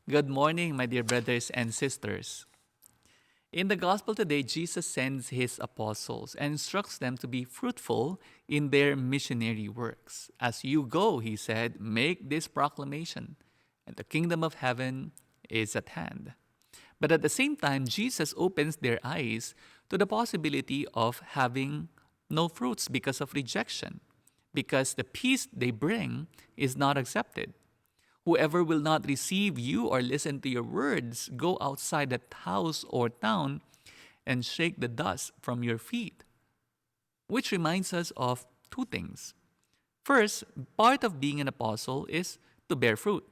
Good morning, my dear brothers and sisters. In the gospel today, Jesus sends his apostles and instructs them to be fruitful in their missionary works. As you go, he said, make this proclamation, and the kingdom of heaven is at hand. But at the same time, Jesus opens their eyes to the possibility of having no fruits because of rejection, because the peace they bring is not accepted. Whoever will not receive you or listen to your words, go outside that house or town and shake the dust from your feet. Which reminds us of two things. First, part of being an apostle is to bear fruit,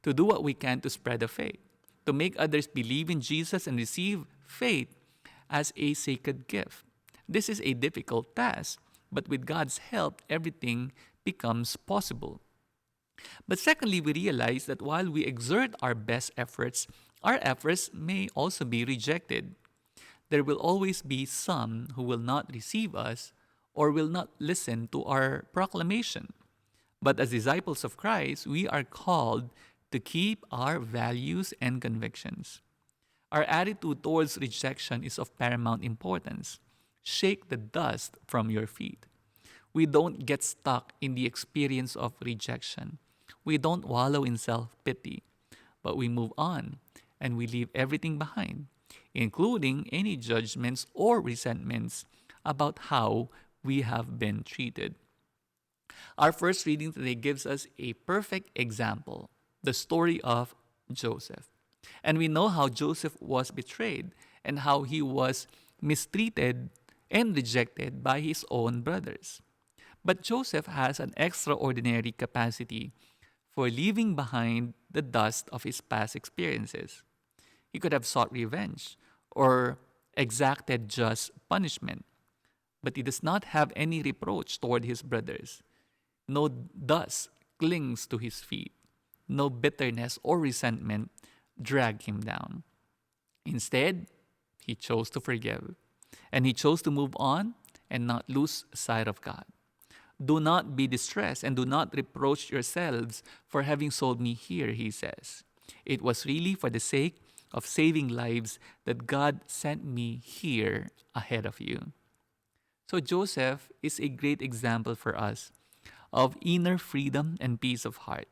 to do what we can to spread the faith, to make others believe in Jesus and receive faith as a sacred gift. This is a difficult task, but with God's help, everything becomes possible. But secondly, we realize that while we exert our best efforts, our efforts may also be rejected. There will always be some who will not receive us or will not listen to our proclamation. But as disciples of Christ, we are called to keep our values and convictions. Our attitude towards rejection is of paramount importance. Shake the dust from your feet. We don't get stuck in the experience of rejection. We don't wallow in self pity, but we move on and we leave everything behind, including any judgments or resentments about how we have been treated. Our first reading today gives us a perfect example, the story of Joseph. And we know how Joseph was betrayed and how he was mistreated and rejected by his own brothers. But Joseph has an extraordinary capacity for leaving behind the dust of his past experiences. He could have sought revenge or exacted just punishment, but he does not have any reproach toward his brothers. No dust clings to his feet. No bitterness or resentment drag him down. Instead, he chose to forgive, and he chose to move on and not lose sight of God. Do not be distressed and do not reproach yourselves for having sold me here, he says. It was really for the sake of saving lives that God sent me here ahead of you. So Joseph is a great example for us of inner freedom and peace of heart.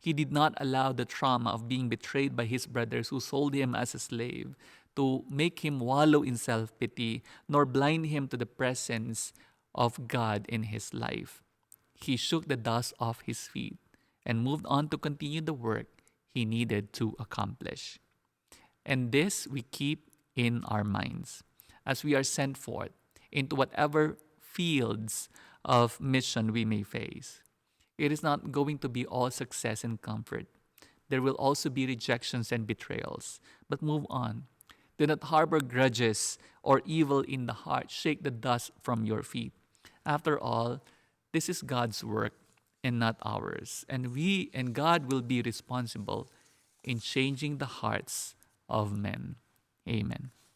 He did not allow the trauma of being betrayed by his brothers who sold him as a slave to make him wallow in self pity, nor blind him to the presence of God in his life. He shook the dust off his feet and moved on to continue the work he needed to accomplish. And this we keep in our minds as we are sent forth into whatever fields of mission we may face. It is not going to be all success and comfort. There will also be rejections and betrayals. But move on. Do not harbor grudges or evil in the heart. Shake the dust from your feet. After all, this is God's work and not ours. And we and God will be responsible in changing the hearts of men. Amen.